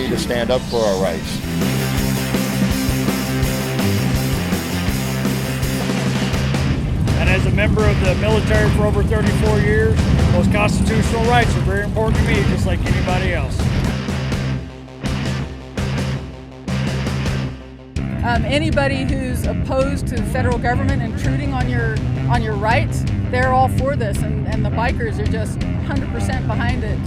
need to stand up for our rights. And as a member of the military for over 34 years, those constitutional rights are very important to me, just like anybody else. Anybody who's opposed to federal government intruding on your rights, they're all for this, and the bikers are just 100% behind it.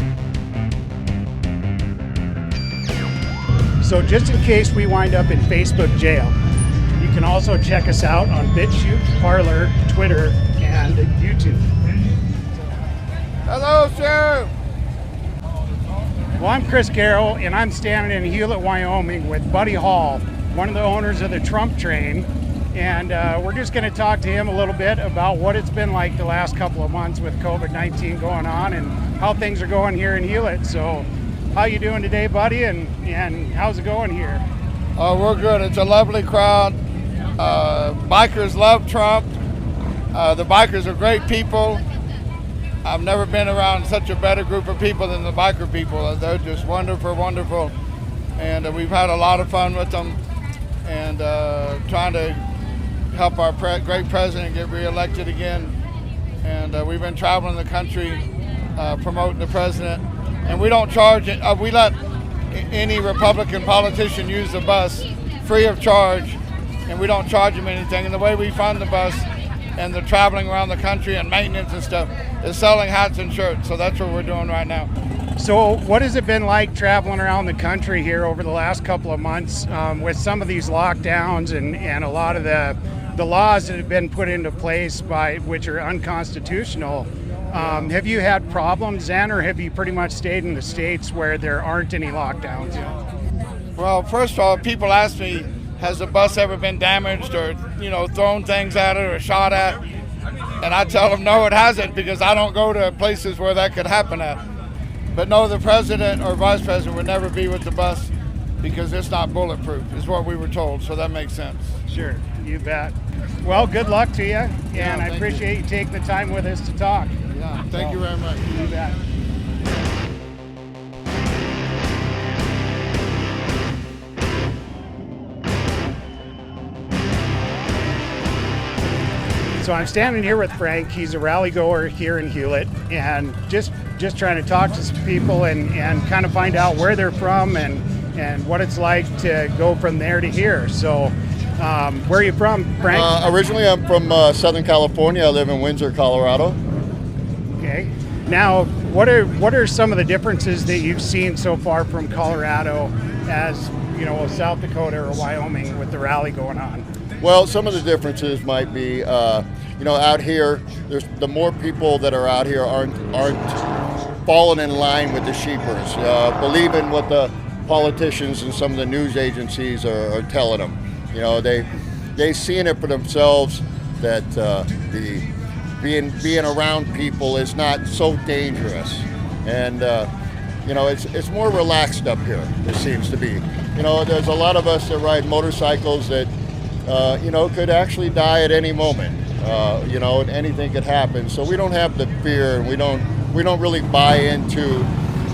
So just in case we wind up in Facebook jail, you can also check us out on BitChute, Parler, Twitter, and YouTube. Hello, Sheriff. Well, I'm Chris Carroll, and I'm standing in Hulett, Wyoming with Buddy Hall, one of the owners of the Trump Train. And we're just going to talk to him a little bit about what it's been like the last couple of months with COVID-19 going on and how things are going here in Hulett. So how you doing today, buddy, and how's it going here? We're good. It's a lovely crowd. Bikers love Trump. The bikers are great people. I've never been around such a better group of people than the biker people. They're just wonderful, wonderful. And we've had a lot of fun with them and trying to help our great president get reelected again. And we've been traveling the country promoting the president. And we don't charge it. We let any Republican politician use the bus free of charge, and we don't charge them anything. And the way we fund the bus and the traveling around the country and maintenance and stuff is selling hats and shirts. So that's what we're doing right now. So what has it been like traveling around the country here over the last couple of months with some of these lockdowns and a lot of the laws that have been put into place which are unconstitutional? Have you had problems then, or have you pretty much stayed in the states where there aren't any lockdowns? Well, first of all, people ask me, has the bus ever been damaged or, thrown things at it or shot at? And I tell them, no, it hasn't, because I don't go to places where that could happen at. But no, the president or vice president would never be with the bus because it's not bulletproof, is what we were told, so that makes sense. Sure, you bet. Well, good luck to you, and I appreciate you taking the time with us to talk. Yeah, thank you very much. You bet. So I'm standing here with Frank. He's a rally goer here in Hulett, and just trying to talk to some people and kind of find out where they're from and what it's like to go from there to here. So where are you from, Frank? Originally, I'm from Southern California. I live in Windsor, Colorado. Okay. Now, what are some of the differences that you've seen so far from Colorado as, South Dakota or Wyoming with the rally going on? Well, some of the differences might be, out here, the more people that are out here aren't falling in line with the sheepers, believing what the politicians and some of the news agencies are telling them. They seen it for themselves that being around people is not so dangerous, and it's more relaxed up here. It seems to be. There's a lot of us that ride motorcycles that could actually die at any moment. And anything could happen. So we don't have the fear, and we don't really buy into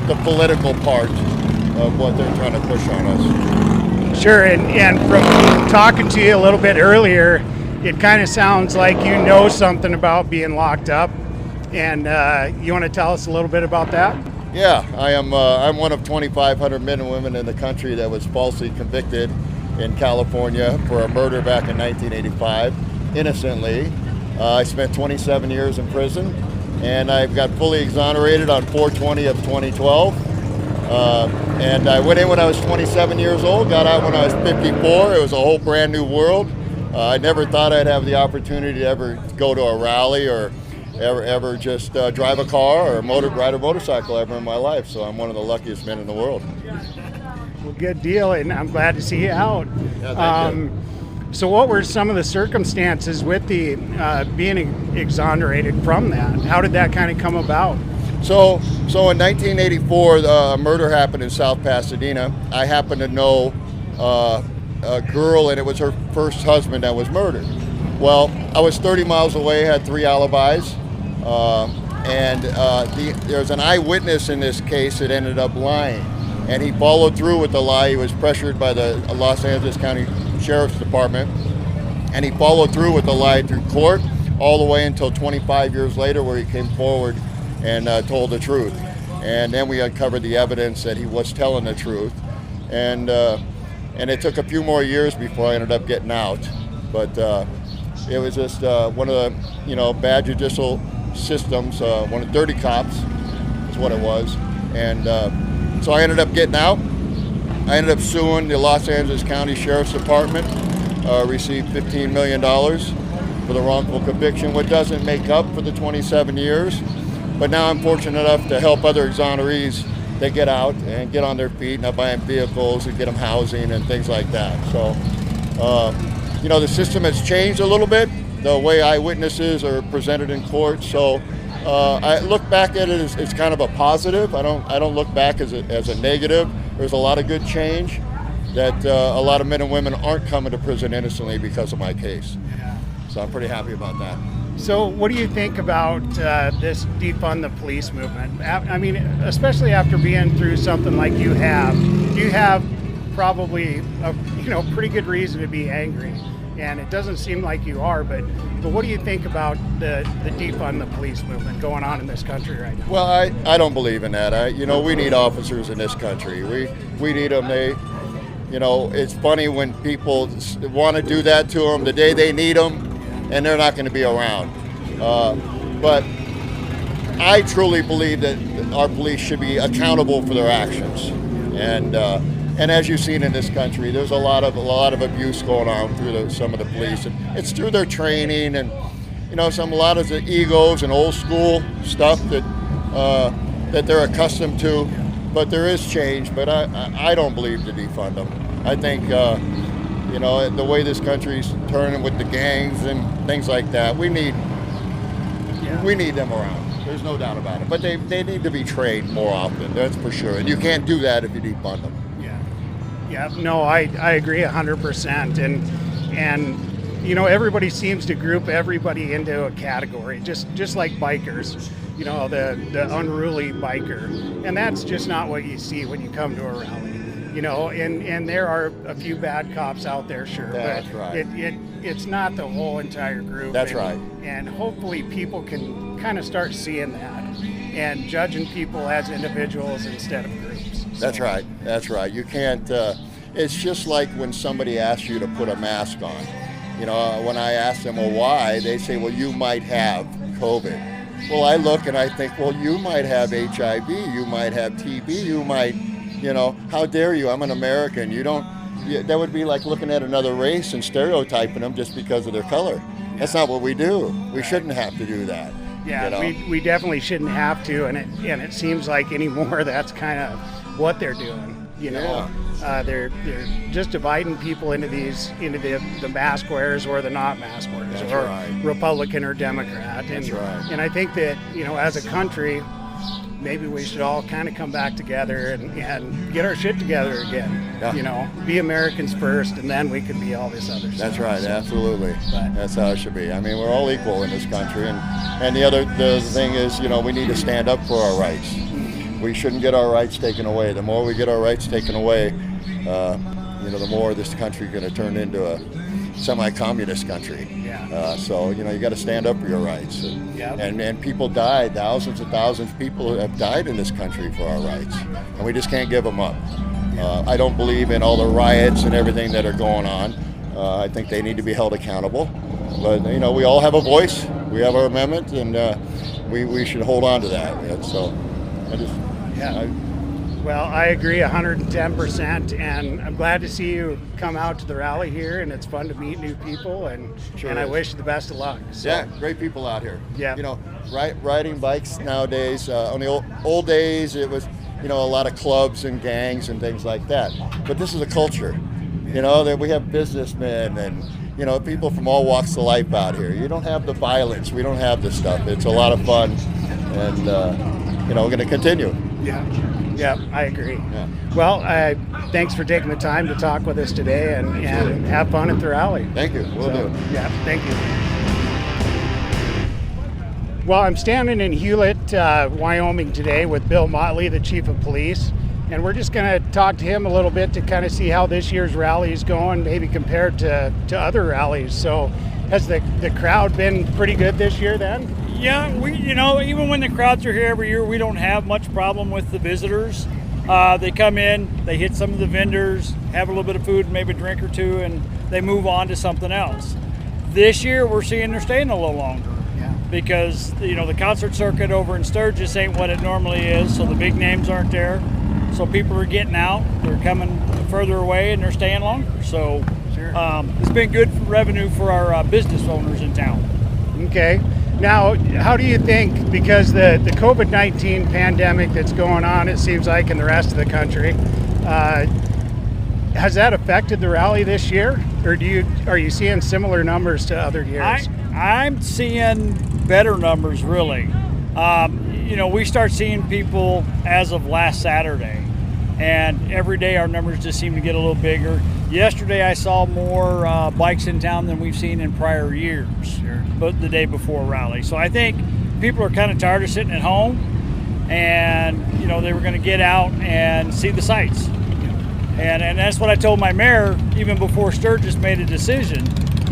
the political part of what they're trying to push on us. Sure, and from talking to you a little bit earlier, it kind of sounds like you know something about being locked up, and you want to tell us a little bit about that? Yeah, I am. I'm one of 2,500 men and women in the country that was falsely convicted in California for a murder back in 1985, innocently. I spent 27 years in prison, and I got fully exonerated on 4/20 of 2012. And I went in when I was 27 years old, got out when I was 54. It was a whole brand new world. I never thought I'd have the opportunity to ever go to a rally or ever just drive a car or ride a motorcycle ever in my life. So I'm one of the luckiest men in the world. Well, good deal, and I'm glad to see you out. Yeah, thank you. So what were some of the circumstances with the being exonerated from that? How did that kind of come about? So in 1984, a murder happened in South Pasadena. I happened to know a girl, and it was her first husband that was murdered. Well, I was 30 miles away, had 3 alibis, and there's an eyewitness in this case that ended up lying. and he followed through with the lie. He was pressured by the Los Angeles County Sheriff's Department, and he followed through with the lie through court all the way until 25 years later, where he came forward and told the truth. And then we uncovered the evidence that he was telling the truth, and it took a few more years before I ended up getting out. But it was just one of the bad judicial systems, one of the dirty cops is what it was. And so I ended up getting out. I ended up suing the Los Angeles County Sheriff's Department, received $15 million for the wrongful conviction, which doesn't make up for the 27 years. But now I'm fortunate enough to help other exonerees that get out and get on their feet, and I buy them vehicles and get them housing and things like that. So, the system has changed a little bit, the way eyewitnesses are presented in court. So I look back at it as kind of a positive. I don't look back as a negative. There's a lot of good change that a lot of men and women aren't coming to prison innocently because of my case. Yeah. So I'm pretty happy about that. So what do you think about this defund the police movement? I mean, especially after being through something like you have probably a pretty good reason to be angry, and it doesn't seem like you are. But what do you think about the defund the police movement going on in this country right now? Well, I don't believe in that. We need officers in this country. We need them. It's funny when people want to do that to them the day they need them, and they're not going to be around. But I truly believe that our police should be accountable for their actions. And as you've seen in this country, there's a lot of abuse going on through some of the police, and it's through their training and a lot of the egos and old school stuff that they're accustomed to. But there is change. But I don't believe to defund them. I think the way this country's turning with the gangs and things like that, we need them around. There's no doubt about it. But they need to be trained more often. That's for sure. And you can't do that if you defund them. Yeah, no, I agree 100%. And everybody seems to group everybody into a category, just like bikers, the unruly biker. And that's just not what you see when you come to a rally. And there are a few bad cops out there, sure. That's but right. It's not the whole entire group. That's right. And hopefully people can kind of start seeing that and judging people as individuals instead of groups. That's right. That's right. You can't. It's just like when somebody asks you to put a mask on. When I ask them, well, why? They say, well, you might have COVID. Well, I look and I think, well, you might have HIV. You might have TB. You might, how dare you? I'm an American. That would be like looking at another race and stereotyping them just because of their color. That's not what we do. We shouldn't have to do that. Yeah, we definitely shouldn't have to, and it seems like anymore that's kind of what they're doing. They're just dividing people into the mask wearers or the not mask wearers, That's or right. Republican or Democrat. That's right. And I think that as a country, maybe we should all kind of come back together and get our shit together again. Yeah. Be Americans first, and then we can be all this other stuff. That's right, So, absolutely. but- That's how it should be. I mean, we're all equal in this country, and the thing is, we need to stand up for our rights. We shouldn't get our rights taken away. The more we get our rights taken away, the more this country is going to turn into a semi-communist country. Yeah. So you got to stand up for your rights. Yep. And people died. Thousands and thousands of people have died in this country for our rights, and we just can't give them up. I don't believe in all the riots and everything that are going on. I think they need to be held accountable. But we all have a voice. We have our amendment, and we should hold on to that. And so, Well, I agree 110%, and I'm glad to see you come out to the rally here, and it's fun to meet new people, and Sure I is. wish you the best of luck. So, Yeah, great people out here. Yeah. Riding bikes nowadays, on the old days, it was, a lot of clubs and gangs and things like that. But this is a culture, that we have businessmen and, people from all walks of life out here. You don't have the violence. We don't have this stuff. It's a lot of fun, and, we're going to continue. Yeah, I agree. Yeah. Well, thanks for taking the time to talk with us today, and have fun at the rally. Thank you. Will do. Yeah, thank you. Well, I'm standing in Hulett, Wyoming today with Bill Motley, the Chief of Police. and we're just going to talk to him a little bit to kind of see how this year's rally is going, maybe compared to other rallies. So has the crowd been pretty good this year then? Yeah, even when the crowds are here every year, we don't have much problem with the visitors. They come in, they hit some of the vendors, have a little bit of food, maybe a drink or two, and they move on to something else. This year, we're seeing they're staying a little longer. Yeah. Because, the concert circuit over in Sturgis ain't what it normally is, so the big names aren't there. So people are getting out, they're coming further away, and they're staying longer. So Sure. It's been good revenue for our business owners in town. Okay. Now, how do you think, because the COVID-19 pandemic that's going on, it seems like, in the rest of the country, has that affected the rally this year? Or are you seeing similar numbers to other years? I'm seeing better numbers, really. We start seeing people as of last Saturday, and every day our numbers just seem to get a little bigger. Yesterday I saw more bikes in town than we've seen in prior years, Sure. but the day before rally. So I think people are kind of tired of sitting at home, and they were going to get out and see the sights. And that's what I told my mayor even before Sturgis made a decision.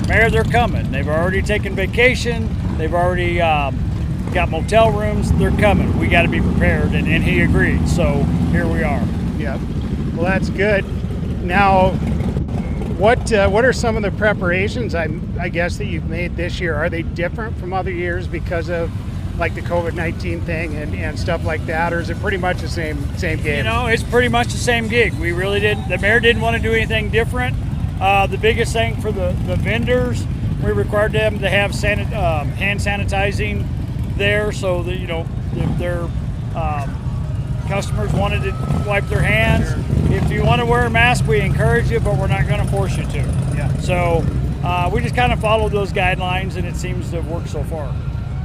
Mayor, they're coming. They've already taken vacation. They've already got motel rooms. They're coming. We got to be prepared, and he agreed. So here we are. Yeah. Well, that's good. Now, what are some of the preparations I guess that you've made this year? Are they different from other years because of like the COVID-19 thing and stuff like that, or is it pretty much the same game? It's pretty much the same gig. We really didn't. The mayor didn't want to do anything different. The biggest thing for the vendors, we required them to have hand sanitizing there, so that if their customers wanted to wipe their hands. Sure. If you want to wear a mask, we encourage you, but we're not going to force you to. Yeah. So we just kind of followed those guidelines, and it seems to have worked so far.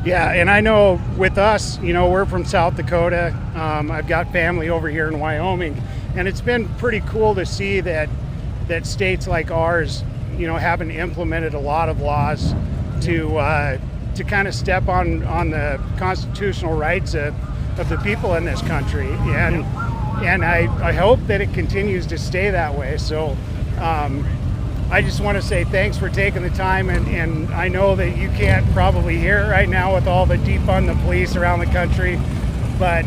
Yeah, and I know with us, we're from South Dakota. I've got family over here in Wyoming, and it's been pretty cool to see that states like ours, haven't implemented a lot of laws to kind of step on the constitutional rights of the people in this country, and I hope that it continues to stay that way. So I just want to say thanks for taking the time, and I know that you can't probably hear it right now with all the defund the police around the country, but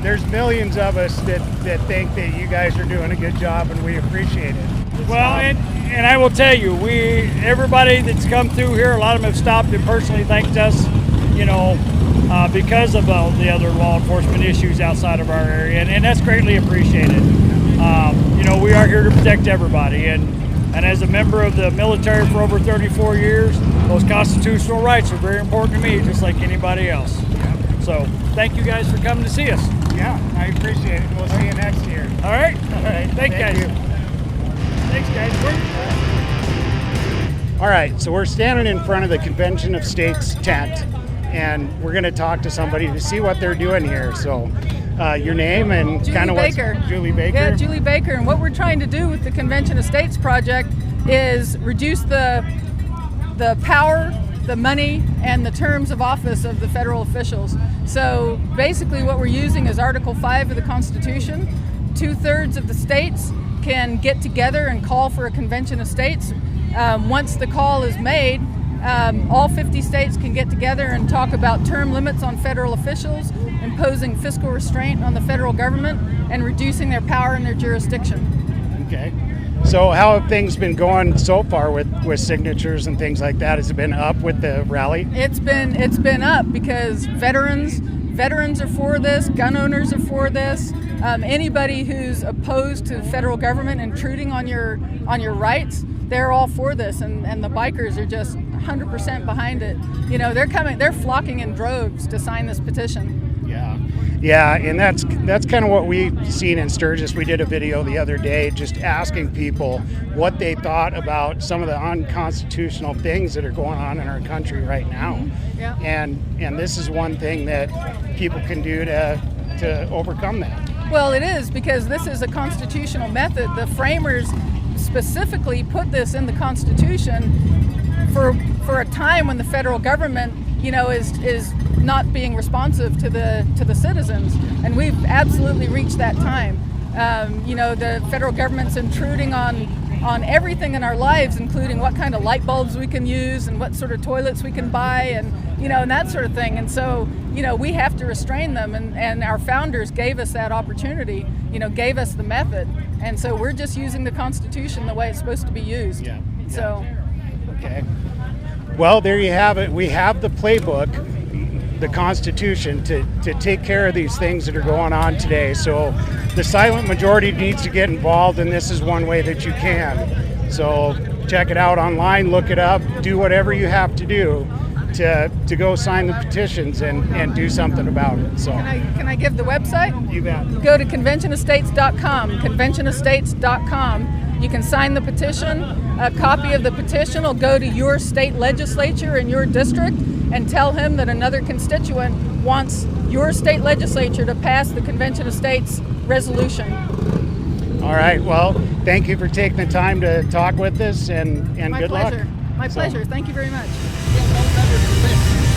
there's millions of us that think that you guys are doing a good job, and we appreciate it. Well, and I will tell you, everybody that's come through here, a lot of them have stopped and personally thanked us, because of the other law enforcement issues outside of our area, and that's greatly appreciated. We are here to protect everybody, and as a member of the military for over 34 years, those constitutional rights are very important to me, just like anybody else. So thank you guys for coming to see us. Yeah, I appreciate it. We'll see you next year. All right? All right. Thank Thank guys. you. Thanks, guys. All right, so we're standing in front of the Convention of States tent, and we're going to talk to somebody to see what they're doing here. So your name and kind of what's... Julie Baker. Yeah, Julie Baker. And what we're trying to do with the Convention of States project is reduce the power, the money, and the terms of office of the federal officials. So basically what we're using is Article 5 of the Constitution. 2/3 of the states can get together and call for a Convention of States. Once the call is made, all 50 states can get together and talk about term limits on federal officials, imposing fiscal restraint on the federal government, and reducing their power and their jurisdiction. Okay. So how have things been going so far with signatures and things like that? Has it been up with the rally? It's been up because veterans are for this, gun owners are for this. Anybody who's opposed to federal government intruding on your rights, they're all for this, and the bikers are just 100% behind it. They're flocking in droves to sign this petition. Yeah, and that's kind of what we've seen in Sturgis. We did a video the other day just asking people what they thought about some of the unconstitutional things that are going on in our country right now. Yeah. And this is one thing that people can do to overcome that. Well, it is, because this is a constitutional method. The framers specifically put this in the Constitution for a time when the federal government, is not being responsive to the citizens, and we've absolutely reached that time. The federal government's intruding on everything in our lives, including what kind of light bulbs we can use and what sort of toilets we can buy, and that sort of thing. And so we have to restrain them, and our founders gave us that opportunity, gave us the method, and so we're just using the Constitution the way it's supposed to be used. Yeah. So Okay. Well, there you have it. We have the playbook, the Constitution, to take care of these things that are going on today. So the silent majority needs to get involved, and this is one way that you can. So check it out online, look it up, do whatever you have to do to go sign the petitions and do something about it. So can I give the website? you bet. Go to conventionestates.com, conventionestates.com. You can sign the petition. A copy of the petition will go to your state legislature in your district and tell him that another constituent wants your state legislature to pass the Convention of States resolution. All right. Well, thank you for taking the time to talk with us, and My good pleasure. luck. My pleasure. Thank you very much. Don't